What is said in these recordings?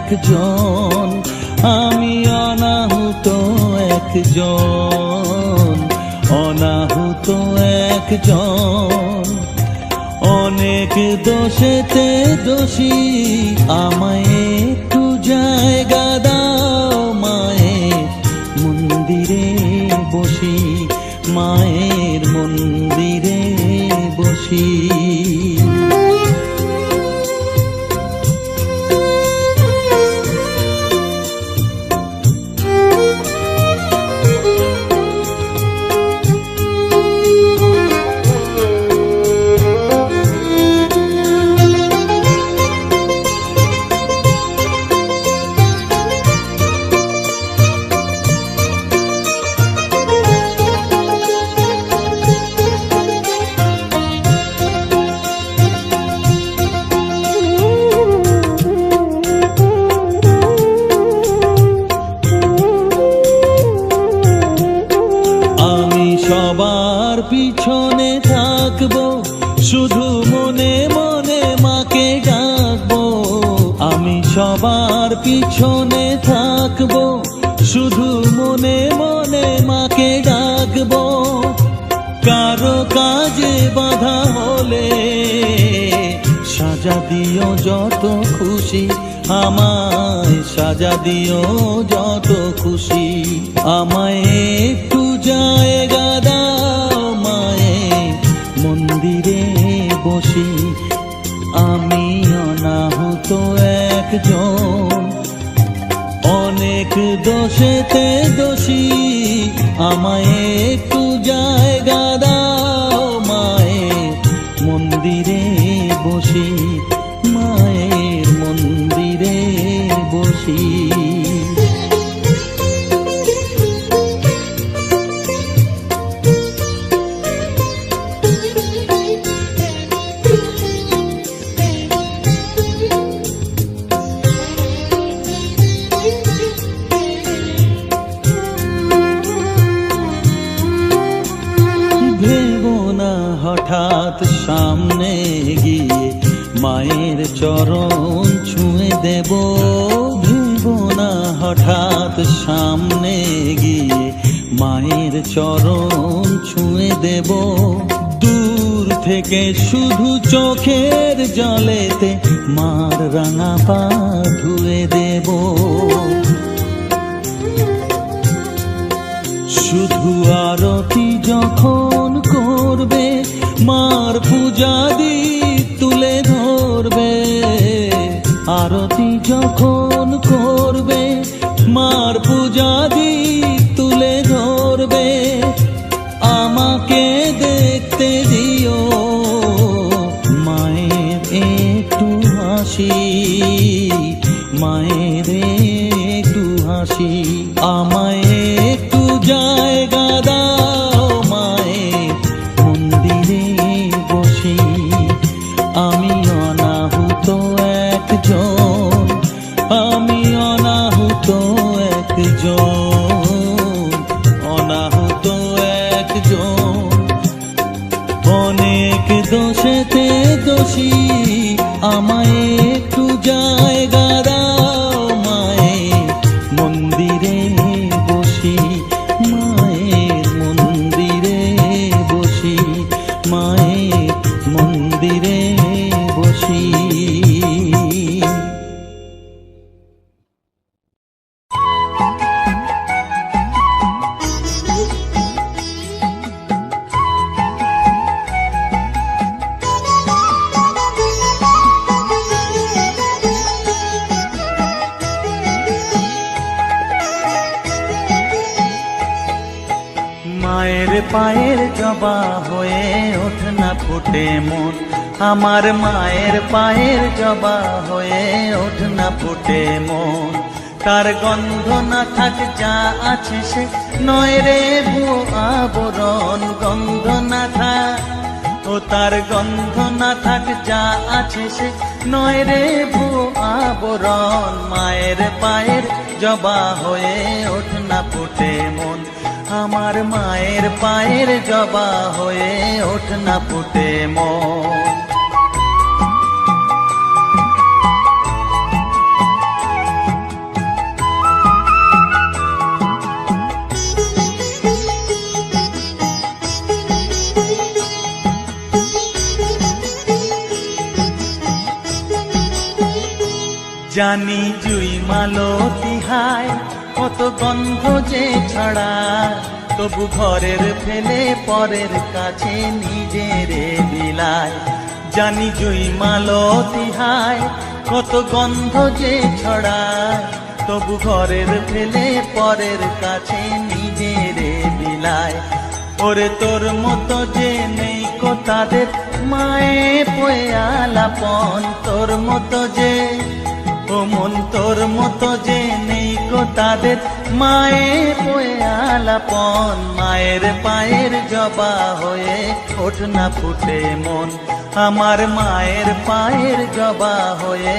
একজন, আমি অনাহুত একজন, অনাহুত একজন। অনেক দোষেতে দোষী, আমায় একটু জায়গা দাও মায়ের মন্দিরে বসি, মায়ের মন্দিরে বসি। সবার পিছনে থাকবো, শুধু মনে মনে মাকে ডাকবো। আমি সবার পিছনে থাকবো, শুধু মনে মনে মাকে ডাকবো। কারো কাজে বাধা হলে সাজা দিও যত খুশি, আমায় সাজা দিও যত খুশি। আমায় একটু জায়গা দাও মায়ের মন্দিরে বসি, আমি অনাহুত একজন, অনেক দোষেতে দোষী। আমায় একটু জায়গা দাও মায়ের মন্দিরে বসি, মায়ের মন্দিরে বসি। হঠাৎ সামনে গিয়ে মায়ের চরণ ছুঁয়ে দেব, ভেবো না হঠাৎ সামনে গিয়ে মায়ের চরণ ছুঁয়ে দেব। দূর থেকে শুধু চোখের জলেতে মার রাঙা পা ধুয়ে দেব। শুধু আরতি যখন করবে, মার পূজা দীপ তুলে ধরবে। আরতি যখন করবে, মার পূজা দীপ তুলে ধরবে। আমাকে দেখতে দিও মায়ের একটু হাসি, মায়ের একটু হাসি। আমায় একটু জায়গা দাও মায়ের মন্দিরে বসি, আমি অনাহুত একজন, আমি অনাহুত একজন, অনাহুত একজন। অনেক দোষেতে দোষী, আমায় একটু জায়গা দাও মায়ের মন্দিরে বসি, মায়ের মন্দিরে বসি, মায়ের মন্দিরে বসি। মায়ের পায়ের জবা হয়ে ওঠ না ফুটে মন, আমার মায়ের পায়ের জবা হয়ে ওঠ না ফুটে মন। তার গন্ধ না থাক যা আছে সে নয় রে ভুয়ো আবরণ, গন্ধ না থাক ও তার গন্ধ না থাক যা আছে সে নয় রে ভুয়ো আবরণ। মায়ের পায়ের জবা হয়ে ওঠ না ফুটে মন, আমার মায়ের পায়ের জবা হয়ে ওঠ না ফুটে মন। জানি জুই মালতী হায় কত গন্ধ যে ছড়ায়, তবু ঘরের ফেলে পরের কাছে নিজেরে বিলায়। জানি জুই মালতী হায় কত গন্ধ যে ছড়ায়, তবু ঘরের ফেলে পরের কাছে নিজেরে বিলায়। ওরে তোর মতো যে নেই কো তাদের মায়ে পয়ে আলাপন, তোর মতো যে ও মন তোর মতো যে নেই কো তাদের মায়ে পয়ে আলাপন। মায়ের পায়ের জবা হয়ে ওঠ না ফুটে মন, আমার মায়ের পায়ের জবা হয়ে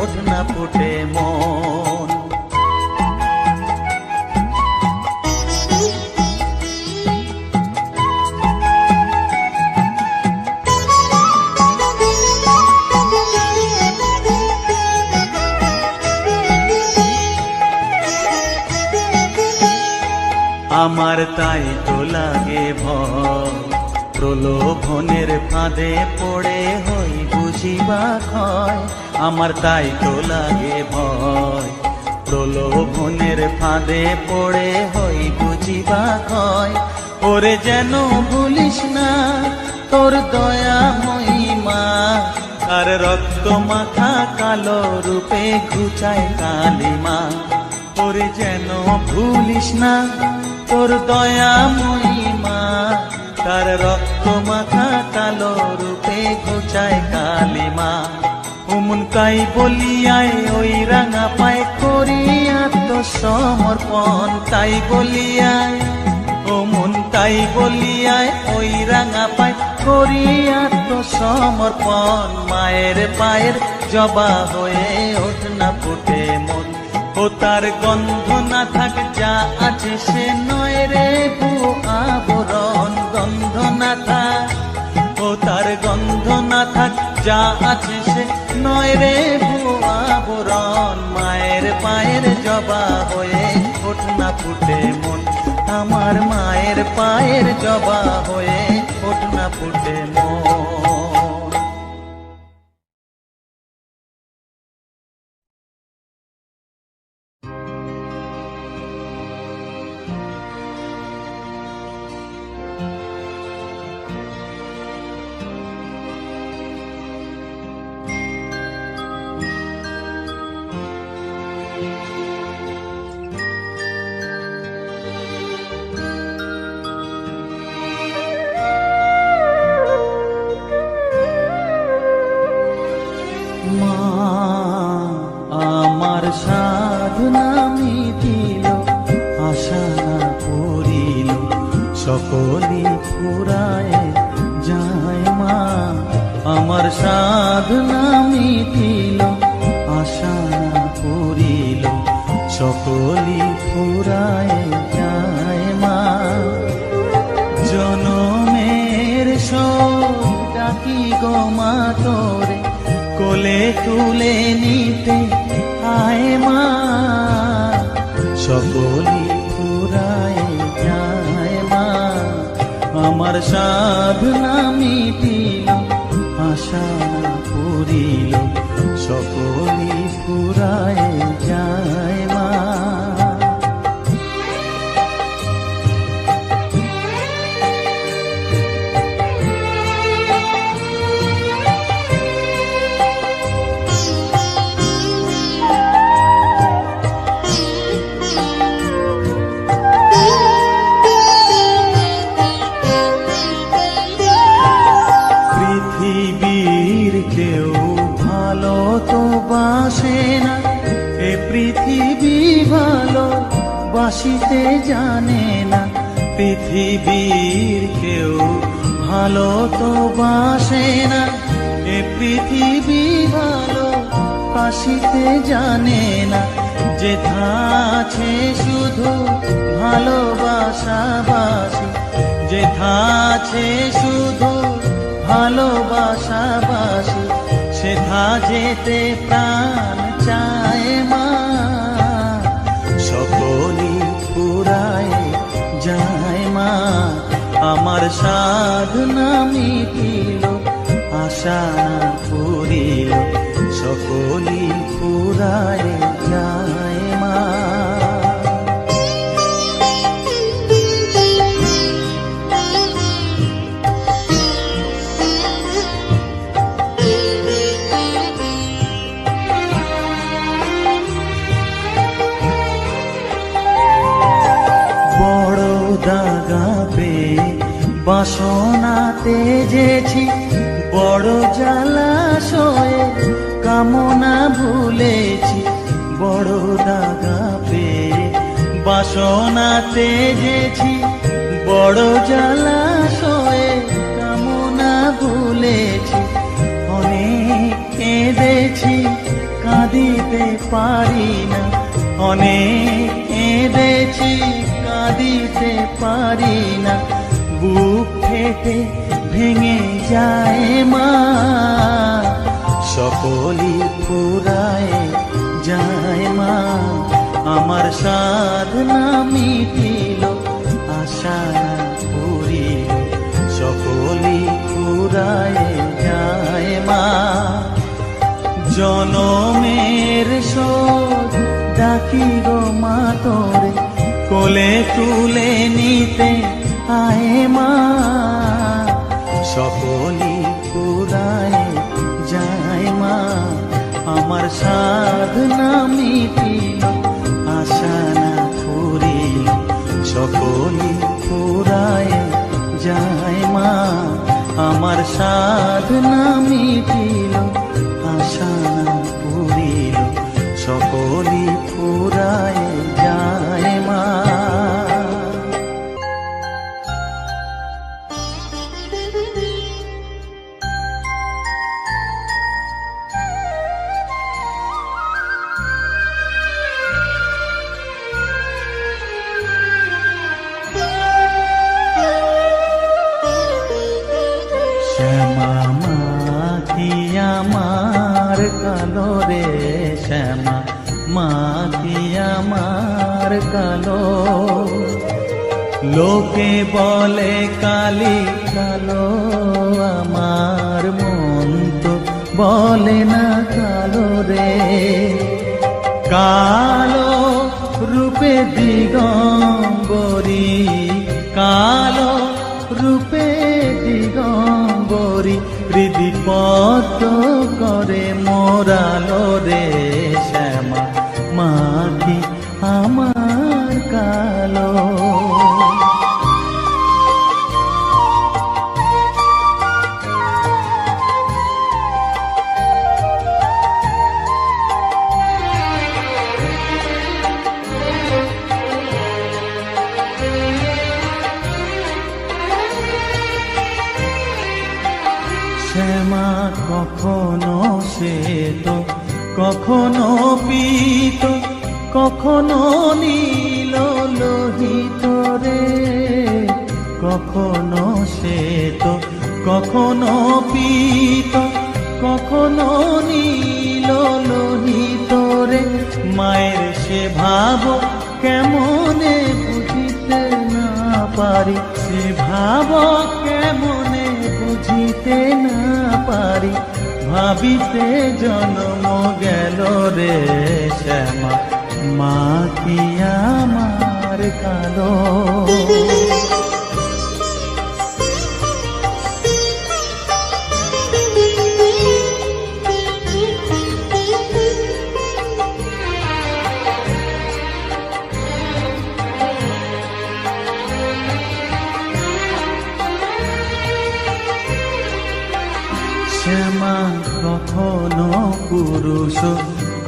ওঠ না ফুটে মন। আমার তাই তো লাগে ভয়, প্রলোভনের ফাঁদে পড়ে হই বুঝিবা ক্ষয়। আমার তাই তো লাগে ভয়, প্রলোভনের ফাঁদে পড়ে হই বুঝিবা ক্ষয়। ওরে যেন ভুলিস না তোর দয়া মহিমা, আর রক্ত মাখা কালো রূপে ঘুচায় কালিমা। ওরে যেন ভুলিস না তোর দয়া মহিমা, তার রক্ত মাখা কালো রূপে ঘুচায় কালিমা। উমন তাই বলিয়ায় ওই রাঙা পায় করি আত্মসমর্পণ, তাই বলিয়ায় ও মন তাই বলিয়ায় ওই রাঙা পায় করি আত্মসমর্পণ। মায়ের পায়ের জবা হয়ে ওঠ না ফুটে মন, ও তার গন্ধ না থাক যা আছে সে নয় রে ভুয়ো আবরণ। গন্ধ না থাক ও তার গন্ধ না থাক যা আছে সে নয় রে ভুয়ো আবরণ। মায়ের পায়ের জবা হয়ে ওঠ না ফুটে মন, আমার মায়ের পায়ের জবা হয়ে ওঠ না ফুটে মন। আমার সাধনা মিটিল, আশা না করিল, সকলি ফুরায় যায় মা। আমার সাধনা মিটিল, আশা না করিল, সকলি ফুরায় যায় মা। জনমের শোক ডাকি গো মা তোরে, কোলে তুলে নিতে আয় মা। সকলি ফুরায় যায় মা, আমার সাধনা মিটিল, আশা করিল, সকলি ফুরায় যায় মা। বাসিতে জানে না, পৃথিবীর কেউ ভালো তো বাসে না। এ পৃথিবী ভালো বাসিতে জানে না, যেথা আছে শুধু ভালোবাসাবাসি, যেথা আছে শুধু ভালোবাসাবাসি, সেথা যেতে প্রাণ চায় মা। সকলি ফুরায় যায় মা, আমার সাধনা মিটিল, আশা করিল, সকলি ফুরায় ফুরায় যায় মা। বড় দাগা পেয়ে বাসনা তেজেছি, বড় জলাশয়ে কামনা ভুলেছি। বড় দাগা পেয়ে বাসনা তেজেছি, বড় জলাশয়ে কামনা ভুলেছি। অনেক কেঁদেছি কাঁদিতে পারি না, অনেক কেঁদেছি কাঁদিতে পারি না। বুক ফেটে ভেঙে যায় মা, সকলই ফুরায় যায় মা। আমার সাধনা মিটিল, আশা পুরিল, সকলই ফুরায় যায় মা। জনমের শোধ ডাকি গো মা তোরে, কোলে তুলে নিতে আয় মা। সকলই ফুরায় যায় মা, আমার সাধনা মিটিল, আশা না ফুরিল, সকলই ফুরায় যায় মা। আমার সাধনা মিটিল, আশা না ফুরিল, সকলই ফুরায় যায় মা। শ্যামা মা কি আমার কালো রে, শ্যামা মা কি আমার কালো। লোকে বলে কালি কালো, আমার মন তো বলে না কালো রে। কালো রূপে দিগম্বরী, কালো রূপে দিগম্বরী, হৃদিপদ্ম করে মোরালো রে। শ্যামা মা কি আমার কালো। শ্যামা কখনো শ্বেত, কখনো পীত, কখনো নীল লোহিত রে। কখনো শ্বেত, কখনো পীত, কখনো নীল লোহিত রে। মায়ের সে ভাব কেমনে বুঝিতে না পারি, সে ভাব কেমনে বুঝিতে না পারি। ভাবিতে জন্ম গেল রে, শ্যামা মা কি আমার কালো। শ্যামা কখনো পুরুষ,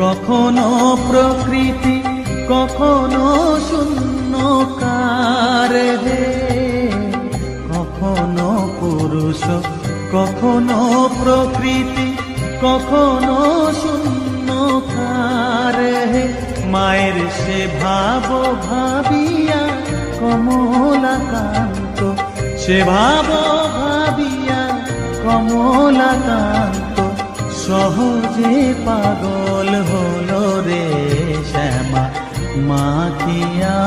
কখনো প্রকৃতি, কখনো শূন্যকার রে। কখনো পুরুষ, কখনো প্রকৃতি, কখনো শূন্যকার হে। মায়ের সে ভাব ভাবিয়া কমলাকান্ত, সে ভাব ভাবিয়া কমলাকান্ত, সহজে পাগল হলো রে। শ্যামা মা কি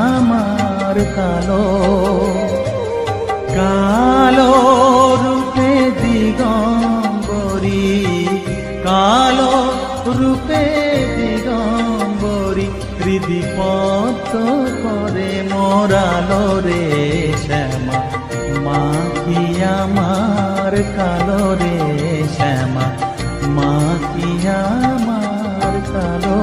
আমার কালো। কালো রূপে দিগম্বরী, কালো রূপে দিগম্বরী, হৃদিপদ্ম করে মোরালো রে শ্যামা, মা কি আমার কালো রে শ্যামা, মা কি আমার কালো।